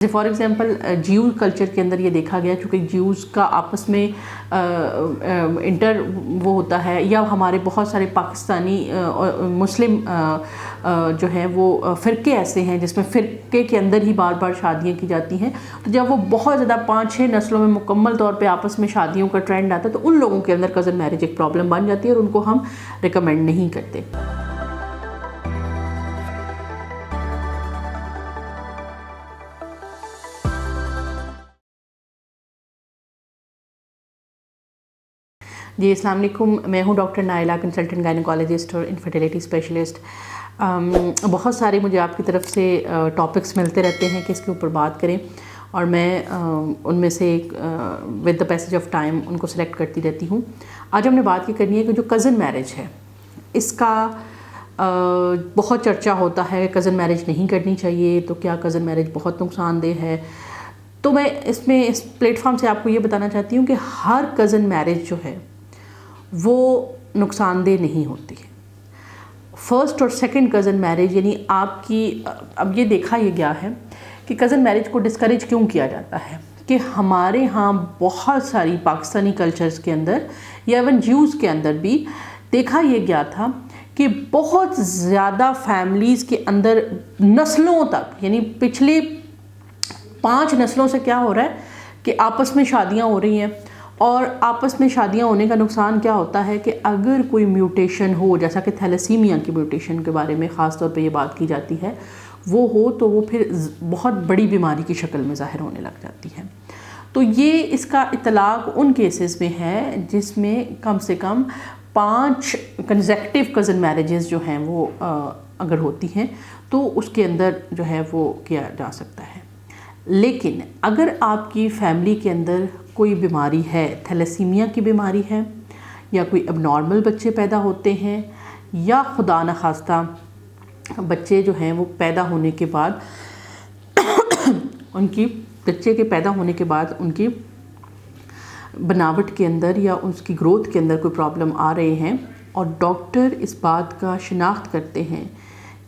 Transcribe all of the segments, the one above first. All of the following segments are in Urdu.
فار ایگزامپل جیو کلچر کے اندر یہ دیکھا گیا چونکہ جیوز کا آپس میں انٹر وہ ہوتا ہے، یا ہمارے بہت سارے پاکستانی مسلم جو ہیں وہ فرقے ایسے ہیں جس میں فرقے کے اندر ہی بار بار شادیاں کی جاتی ہیں، تو جب وہ بہت زیادہ 5-6 نسلوں میں مکمل طور پہ آپس میں شادیوں کا ٹرینڈ آتا ہے تو ان لوگوں کے اندر کزن میرج ایک پرابلم بن جاتی ہے اور ان کو ہم ریکمینڈ نہیں کرتے۔ جی السلام علیکم، میں ہوں ڈاکٹر نائلہ، کنسلٹنٹ گائنیکالوجسٹ اور انفرٹیلیٹی اسپیشلسٹ۔ بہت سارے مجھے آپ کی طرف سے ٹاپکس ملتے رہتے ہیں کہ اس کے اوپر بات کریں، اور میں ان میں سے with the passage of time ان کو سلیکٹ کرتی رہتی ہوں۔ آج ہم نے بات یہ کرنی ہے کہ جو کزن میرج ہے اس کا بہت چرچا ہوتا ہے، کزن میرج نہیں کرنی چاہیے، تو کیا کزن میرج بہت نقصان دہ ہے؟ تو میں اس پلیٹ فارم سے آپ کو یہ بتانا چاہتی ہوں کہ ہر کزن میرج جو ہے وہ نقصان دہ نہیں ہوتی ہے۔ فرسٹ اور سیکنڈ کزن میرج یعنی آپ کی، اب یہ دیکھا یہ گیا ہے کہ کزن میرج کو ڈسکریج کیوں کیا جاتا ہے، کہ ہمارے ہاں بہت ساری پاکستانی کلچرز کے اندر یا ایون جیوز کے اندر بھی دیکھا یہ گیا تھا کہ بہت زیادہ فیملیز کے اندر نسلوں تک، یعنی پچھلے 5 نسلوں سے کیا ہو رہا ہے کہ آپس میں شادیاں ہو رہی ہیں، اور آپس میں شادیاں ہونے کا نقصان کیا ہوتا ہے کہ اگر کوئی میوٹیشن ہو، جیسا کہ تھیلیسیمیا کی میوٹیشن کے بارے میں خاص طور پہ یہ بات کی جاتی ہے، وہ ہو تو وہ پھر بہت بڑی بیماری کی شکل میں ظاہر ہونے لگ جاتی ہے۔ تو یہ اس کا اطلاق ان کیسز میں ہے جس میں کم سے کم 5 کنزیکٹیو کزن میرجز جو ہیں وہ اگر ہوتی ہیں تو اس کے اندر جو ہے وہ کیا جا سکتا ہے۔ لیکن اگر آپ کی فیملی کے اندر کوئی بیماری ہے، تھیلیسیمیا کی بیماری ہے، یا کوئی اب نارمل بچے پیدا ہوتے ہیں، یا خدا نخواستہ بچے جو ہیں وہ پیدا ہونے کے بعد بچے کے پیدا ہونے کے بعد ان کی بناوٹ کے اندر یا اس کی گروتھ کے اندر کوئی پرابلم آ رہے ہیں، اور ڈاکٹر اس بات کا شناخت کرتے ہیں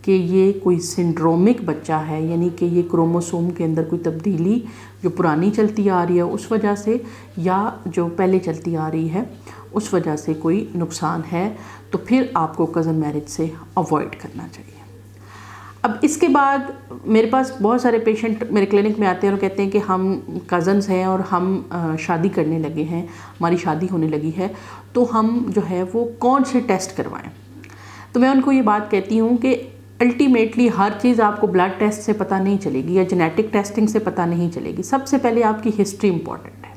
کہ یہ کوئی سنڈرومک بچہ ہے، یعنی کہ یہ کروموسوم کے اندر کوئی تبدیلی جو پرانی چلتی آ رہی ہے اس وجہ سے، یا جو پہلے چلتی آ رہی ہے اس وجہ سے کوئی نقصان ہے، تو پھر آپ کو کزن میرج سے اوائڈ کرنا چاہیے۔ اب اس کے بعد میرے پاس بہت سارے پیشنٹ میرے کلینک میں آتے ہیں اور کہتے ہیں کہ ہم کزنز ہیں اور ہم شادی کرنے لگے ہیں، ہماری شادی ہونے لگی ہے، تو ہم جو ہے وہ کون سے ٹیسٹ کروائیں؟ تو میں ان کو یہ بات کہتی ہوں کہ الٹیمیٹلی ہر چیز آپ کو بلڈ ٹیسٹ سے پتہ نہیں چلے گی یا جینیٹک ٹیسٹنگ سے پتہ نہیں چلے گی۔ سب سے پہلے آپ کی ہسٹری امپورٹنٹ ہے۔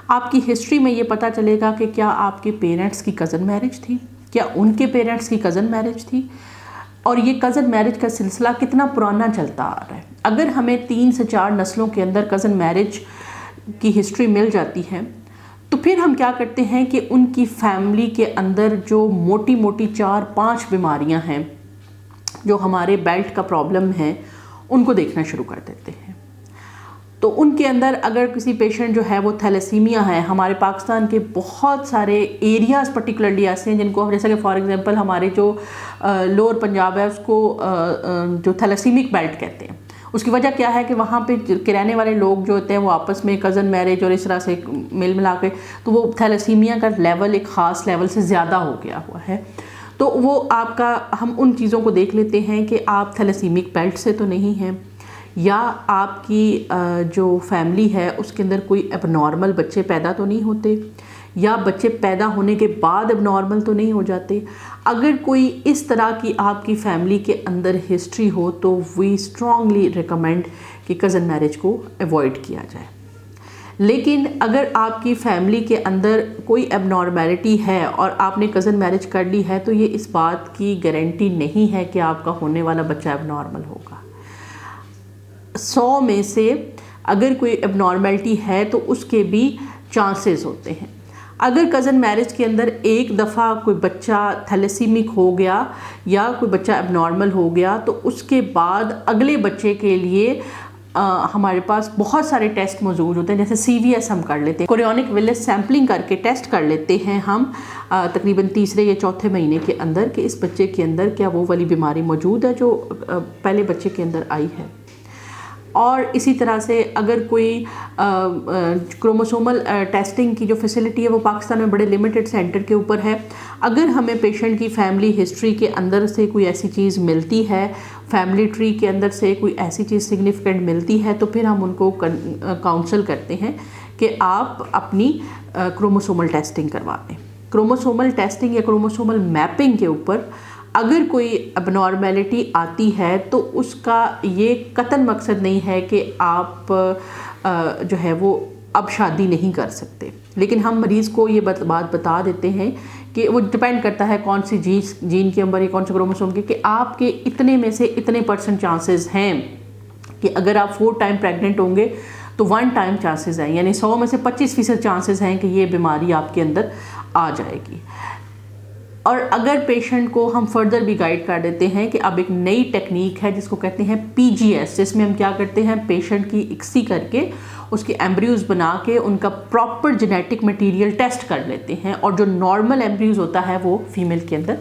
آپ کی ہسٹری میں یہ پتہ چلے گا کہ کیا آپ کے پیرنٹس کی کزن میرج تھی، کیا ان کے پیرنٹس کی کزن میرج تھی، اور یہ کزن میرج کا سلسلہ کتنا پرانا چلتا آ رہا ہے۔ اگر ہمیں 3 سے 4 نسلوں کے اندر کزن میرج کی ہسٹری مل جاتی ہے تو پھر ہم کیا کرتے ہیں کہ ان کی فیملی کے اندر جو موٹی موٹی 4-5 بیماریاں ہیں جو ہمارے بیلٹ کا پرابلم ہے ان کو دیکھنا شروع کر دیتے ہیں۔ تو ان کے اندر اگر کسی پیشنٹ جو ہے وہ تھیلیسیمیا ہے، ہمارے پاکستان کے بہت سارے ایریاز پرٹیکولرلی ایسے ہیں جن کو جیسا کہ فار ایگزامپل ہمارے جو لوور پنجاب ہے اس کو جو تھیلیسیمک بیلٹ کہتے ہیں۔ اس کی وجہ کیا ہے کہ وہاں پہ کے رہنے والے لوگ جو ہوتے ہیں وہ آپس میں کزن میرج اور اس طرح سے مل ملا کے، تو وہ تھیلیسیمیا کا لیول ایک خاص لیول سے زیادہ ہو گیا ہوا ہے۔ تو وہ آپ کا، ہم ان چیزوں کو دیکھ لیتے ہیں کہ آپ تھیلیسیمک بیلٹ سے تو نہیں ہیں، یا آپ کی جو فیملی ہے اس کے اندر کوئی اب نارمل بچے پیدا تو نہیں ہوتے، یا بچے پیدا ہونے کے بعد اب نارمل تو نہیں ہو جاتے۔ اگر کوئی اس طرح کی آپ کی فیملی کے اندر ہسٹری ہو تو وی اسٹرانگلی ریکمینڈ کہ کزن میرج کو ایوائڈ کیا جائے۔ لیکن اگر آپ کی فیملی کے اندر کوئی ایب نارمیلٹی ہے اور آپ نے کزن میرج کر لی ہے تو یہ اس بات کی گارنٹی نہیں ہے کہ آپ کا ہونے والا بچہ ایب نارمل ہوگا۔ 100 میں سے اگر کوئی ایب نارمیلٹی ہے تو اس کے بھی چانسز ہوتے ہیں۔ اگر کزن میرج کے اندر ایک دفعہ کوئی بچہ تھیلیسیمک ہو گیا یا کوئی بچہ ایب نارمل ہو گیا تو اس کے بعد اگلے بچے کے لیے ہمارے پاس بہت سارے ٹیسٹ موجود ہوتے ہیں، جیسے سی وی ایس ہم کر لیتے ہیں، کورونک ویلس سیمپلنگ کر کے ٹیسٹ کر لیتے ہیں ہم تقریباً 3 یا 4 مہینے کے اندر کہ اس بچے کے اندر کیا وہ والی بیماری موجود ہے جو پہلے بچے کے اندر آئی ہے۔ اور اسی طرح سے اگر کوئی کروموسومل ٹیسٹنگ کی جو فیسلٹی ہے وہ پاکستان میں بڑے لمیٹڈ سینٹر کے اوپر ہے. اگر ہمیں پیشنٹ کی فیملی ہسٹری کے اندر سے کوئی ایسی چیز ملتی ہے، فیملی ٹری کے اندر سے کوئی ایسی چیز سگنیفیکنٹ ملتی ہے، تو پھر ہم ان کو کاؤنسل کرتے ہیں کہ آپ اپنی کروموسومل ٹیسٹنگ کروا دیں. کروموسومل ٹیسٹنگ یا کروموسومل میپنگ کے اوپر اگر کوئی اب نارمیلٹی آتی ہے تو اس کا یہ قطعاً مقصد نہیں ہے کہ آپ جو ہے وہ اب شادی نہیں کر سکتے، لیکن ہم مریض کو یہ بات بتا دیتے ہیں کہ وہ ڈپینڈ کرتا ہے کون سی جین کے نمبر یا کون سے کروموسوم کے، کہ آپ کے اتنے میں سے اتنے % چانسز ہیں کہ اگر آپ 4 ٹائم پریگننٹ ہوں گے تو 1 ٹائم چانسز ہیں، یعنی 100 میں سے 25% چانسز ہیں کہ یہ بیماری آپ کے اندر آ جائے گی. اور اگر پیشنٹ کو ہم فردر بھی گائیڈ کر دیتے ہیں کہ اب ایک نئی ٹیکنیک ہے جس کو کہتے ہیں PGS، جس میں ہم کیا کرتے ہیں، پیشنٹ کی اکسی کر کے اس کے ایمبریوز بنا کے ان کا پراپر جینیٹک مٹیریل ٹیسٹ کر لیتے ہیں، اور جو نارمل ایمبریوز ہوتا ہے وہ فیمیل کے اندر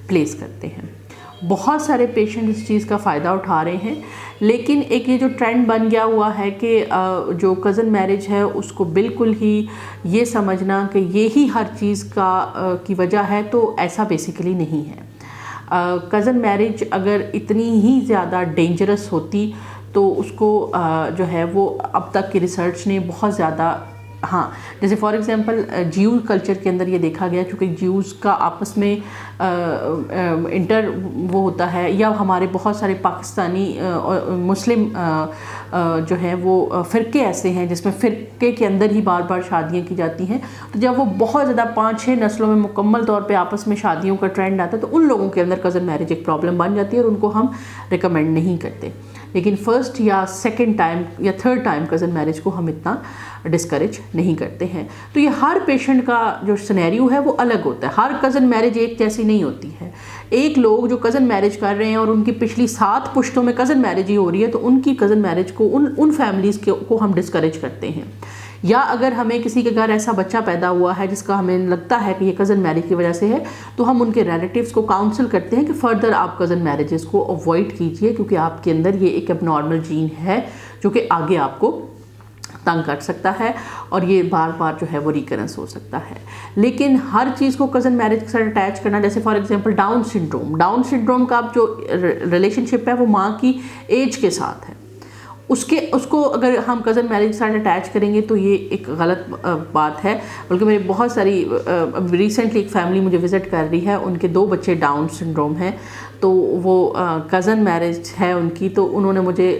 پلیس کرتے ہیں. بہت سارے پیشنٹ اس چیز کا فائدہ اٹھا رہے ہیں، لیکن ایک یہ جو ٹرینڈ بن گیا ہوا ہے کہ جو کزن میرج ہے اس کو بالکل ہی یہ سمجھنا کہ یہی ہر چیز کی وجہ ہے، تو ایسا بیسیکلی نہیں ہے. کزن میرج اگر اتنی ہی زیادہ ڈینجرس ہوتی تو اس کو جو ہے وہ اب تک کی ریسرچ نے بہت زیادہ، ہاں جیسے فار ایگزامپل جیو کلچر کے اندر یہ دیکھا گیا، چونکہ جیوز کا آپس میں انٹر وہ ہوتا ہے، یا ہمارے بہت سارے پاکستانی مسلم جو ہیں وہ فرقے ایسے ہیں جس میں فرقے کے اندر ہی بار بار شادیاں کی جاتی ہیں، تو جب وہ بہت زیادہ 5-6 نسلوں میں مکمل طور پہ آپس میں شادیوں کا ٹرینڈ آتا ہے تو ان لوگوں کے اندر کزن میرج ایک پرابلم بن جاتی ہے اور ان کو ہم ریکمینڈ نہیں کرتے. لیکن فرسٹ یا سیکنڈ ٹائم یا تھرڈ ٹائم کزن میرج کو ہم اتنا ڈسکریج نہیں کرتے ہیں. تو یہ ہر پیشنٹ کا جو سینیریو ہے وہ الگ ہوتا ہے، ہر کزن میرج ایک جیسی نہیں ہوتی ہے. ایک لوگ جو کزن میرج کر رہے ہیں اور ان کی پچھلی 7 پشتوں میں کزن میرج ہی ہو رہی ہے، تو ان کی کزن میرج کو ان فیملیز کو ہم ڈسکریج کرتے ہیں. یا اگر ہمیں کسی کے گھر ایسا بچہ پیدا ہوا ہے جس کا ہمیں لگتا ہے کہ یہ کزن میرج کی وجہ سے ہے، تو ہم ان کے ریلیٹیوز کو کاؤنسل کرتے ہیں کہ فردر آپ کزن میرجز کو اوائڈ کیجئے، کیونکہ آپ کے اندر یہ ایک اب نارمل جین ہے جو کہ آگے آپ کو تنگ کر سکتا ہے اور یہ بار بار جو ہے وہ ریکرنس ہو سکتا ہے. لیکن ہر چیز کو کزن میرج کے ساتھ اٹیچ کرنا، جیسے فار ایگزامپل ڈاؤن سنڈروم کا اب جو ریلیشن شپ ہے وہ ماں کی ایج کے ساتھ ہے، اس کو اگر ہم کزن میرج کے ساتھ اٹیچ کریں گے تو یہ ایک غلط بات ہے. بلکہ میری بہت ساری ریسنٹلی ایک فیملی مجھے وزٹ کر رہی ہے، ان کے 2 بچے ڈاؤن سنڈروم ہیں، تو وہ کزن میرج ہے ان کی، تو انہوں نے مجھے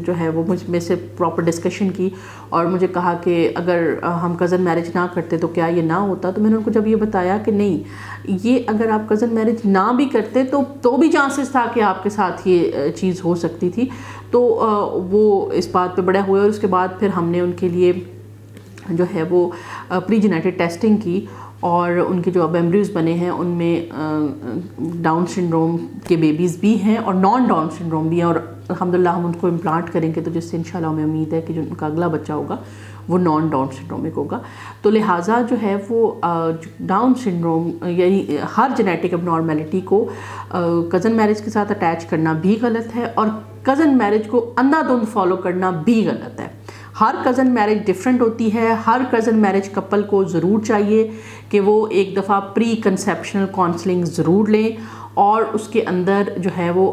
جو ہے وہ مجھ سے پراپر ڈسکشن کی اور مجھے کہا کہ اگر ہم کزن میرج نہ کرتے تو کیا یہ نہ ہوتا. تو میں نے ان کو جب یہ بتایا کہ نہیں، یہ اگر آپ کزن میرج نہ بھی کرتے تو بھی چانسز تھا کہ آپ کے ساتھ یہ چیز ہو سکتی تھی، تو وہ اس بات پہ بڑے ہوئے. اور اس کے بعد پھر ہم نے ان کے لیے جو ہے وہ پری جینیٹک ٹیسٹنگ کی، اور ان کے جو اب ایمبریوز بنے ہیں ان میں ڈاؤن سنڈروم کے بیبیز بھی ہیں اور نان ڈاؤن سنڈروم بھی ہیں، اور الحمدللہ ہم ان کو امپلانٹ کریں گے تو جس سے انشاءاللہ ہمیں امید ہے کہ جو ان کا اگلا بچہ ہوگا وہ نان ڈاؤن سنڈرومک ہوگا. تو لہٰذا جو ہے وہ ڈاؤن سنڈروم یعنی ہر جینیٹک اب نارمیلٹی کو کزن میرج کے ساتھ اٹیچ کرنا بھی غلط ہے، اور کزن میرج کو اندھا دھند فالو کرنا بھی غلط ہے. ہر کزن میرج ڈیفرنٹ ہوتی ہے. ہر کزن میرج کپل کو ضرور چاہیے کہ وہ ایک دفعہ پری کنسیپشنل کاؤنسلنگ ضرور لیں، اور اس کے اندر جو ہے وہ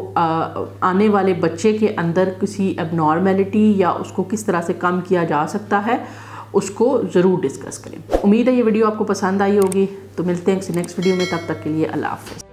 آنے والے بچے کے اندر کسی اب نارمیلٹی یا اس کو کس طرح سے کم کیا جا سکتا ہے اس کو ضرور ڈسکس کریں. امید ہے یہ ویڈیو آپ کو پسند آئی ہوگی. تو ملتے ہیں کسی نیکسٹ ویڈیو میں، تب تک کے لیے اللہ حافظ.